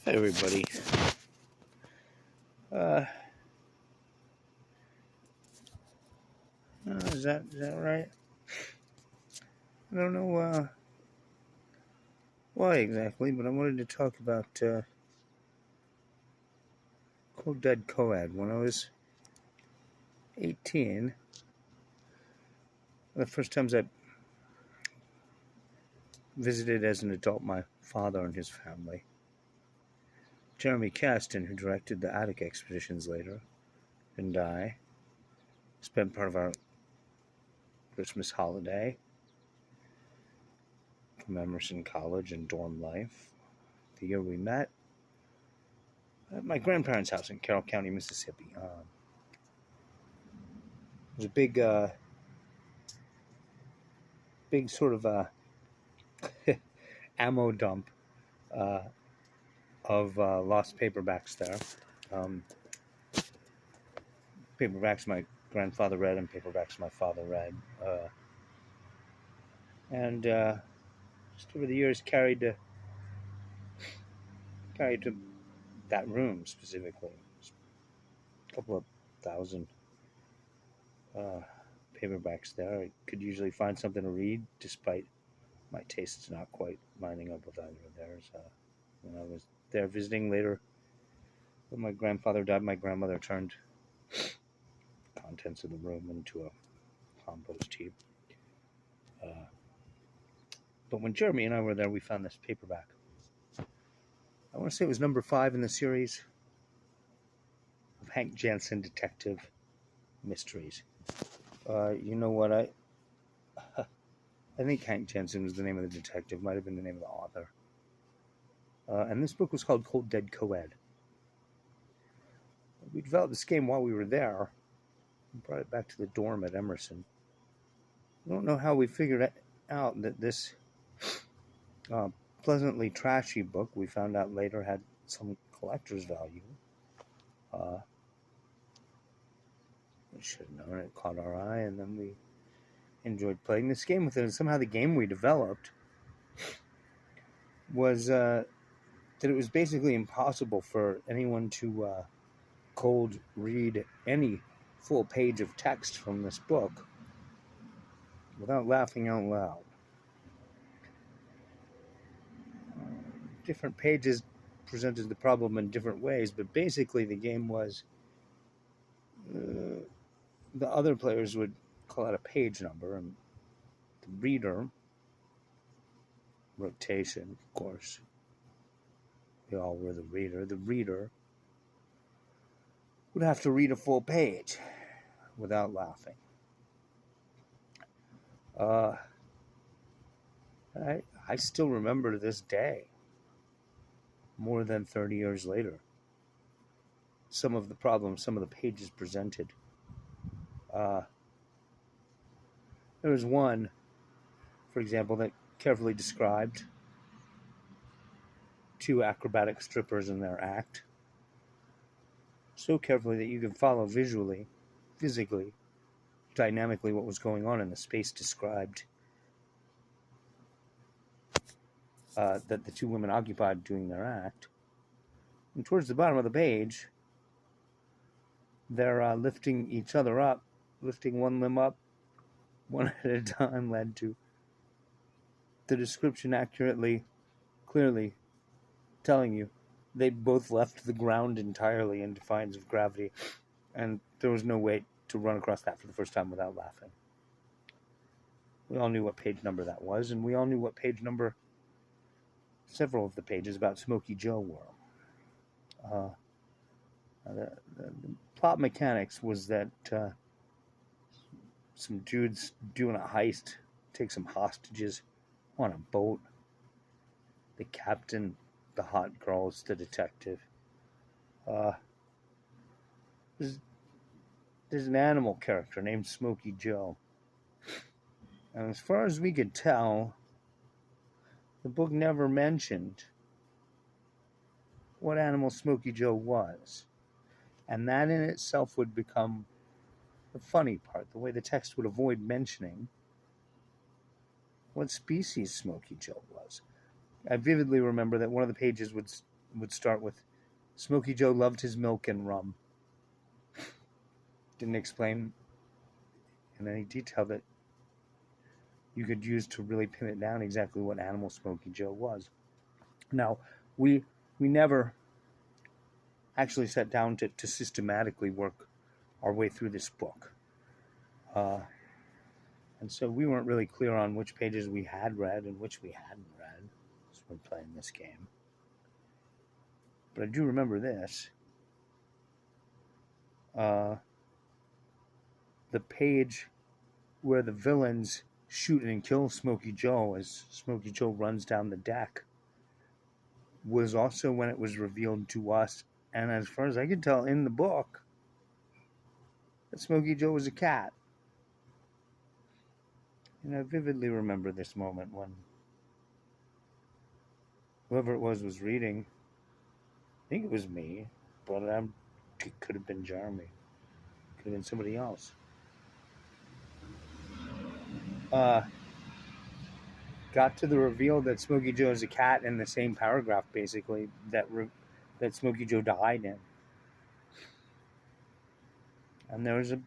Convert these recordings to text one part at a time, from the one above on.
Hey everybody. Uh, is that right? I don't know why exactly, but I wanted to talk about Cold Dead Co-ed. When I was 18, the first times I visited as an adult my father and his family. Jeremy Caston, who directed the Attic expeditions later, and I spent part of our Christmas holiday from Emerson College and dorm life. The year we met at my grandparents' house in Carroll County, Mississippi. It was a big sort of ammo dump uh, of lost paperbacks there. Paperbacks my grandfather read and paperbacks my father read. And just over the years carried to that room specifically. A couple of thousand paperbacks there. I could usually find something to read despite my tastes not quite lining up with either of theirs. When I was there visiting later, when my grandfather died, my grandmother turned contents of the room into a compost heap. But when Jeremy and I were there, we found this paperback. I want to say it was number 5 in the series of Hank Jansen Detective Mysteries. You know what? I think Hank Jansen was the name of the detective. Might have been the name of the author. And this book was called Cold Dead Co-ed. We developed this game while we were there. We brought it back to the dorm at Emerson. I don't know how we figured out that this pleasantly trashy book, we found out later, had some collector's value. We should have known. It caught our eye, and then we enjoyed playing this game with it. And somehow the game we developed was that it was basically impossible for anyone to cold read any full page of text from this book without laughing out loud. Different pages presented the problem in different ways, but basically the game was the other players would call out a page number, and the reader, rotation, of course, we all were the reader would have to read a full page without laughing. I still remember to this day, more than 30 years later, some of the problems, some of the pages presented. There was one, for example, that carefully described 2 acrobatic strippers in their act, so carefully that you could follow visually, physically, dynamically what was going on in the space described that the 2 women occupied doing their act. And towards the bottom of the page, they're lifting each other up, lifting one limb up, one at a time, led to the description accurately, clearly telling you they both left the ground entirely in defiance of gravity, and there was no way to run across that for the first time without laughing. We all knew what page number that was, and we all knew what page number several of the pages about Smoky Joe were. The plot mechanics was that some dudes doing a heist, take some hostages on a boat. The captain, the hot girls, the detective. There's an animal character named Smoky Joe. And as far as we could tell, the book never mentioned what animal Smoky Joe was. And that in itself would become the funny part, the way the text would avoid mentioning what species Smoky Joe was. I vividly remember that one of the pages would would start with, Smoky Joe loved his milk and rum. Didn't explain in any detail that you could use to really pin it down exactly what animal Smoky Joe was. Now, we never actually sat down to systematically work our way through this book. And so we weren't really clear on which pages we had read and which we hadn't read as we're playing this game. But I do remember this. The page where the villains shoot and kill Smoky Joe as Smoky Joe runs down the deck was also when it was revealed to us, and as far as I can tell in the book, that Smoky Joe was a cat. And I vividly remember this moment when whoever it was reading. I think it was me, but it could have been Jeremy. Could have been somebody else. Got to the reveal that Smoky Joe is a cat in the same paragraph, basically, that Smoky Joe died in. And there was a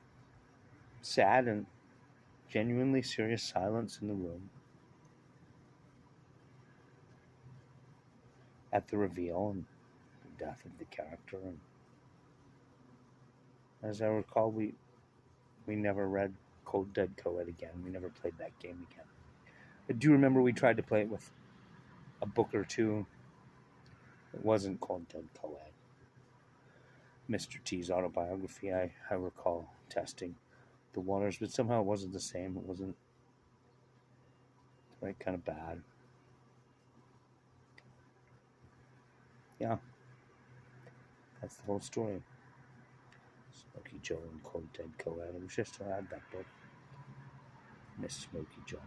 sad and genuinely serious silence in the room at the reveal and the death of the character. And as I recall, we never read Cold Dead Co-Ed again. We never played that game again. I do remember we tried to play it with a book or two. It wasn't Cold Dead Co-Ed. Mr. T's autobiography, I recall testing the waters, but somehow it wasn't the same. It wasn't right, kind of bad. Yeah, that's the whole story. Smoky Joe and Cold Dead Co-Ed. I wish I still had that book. Miss Smoky Joe.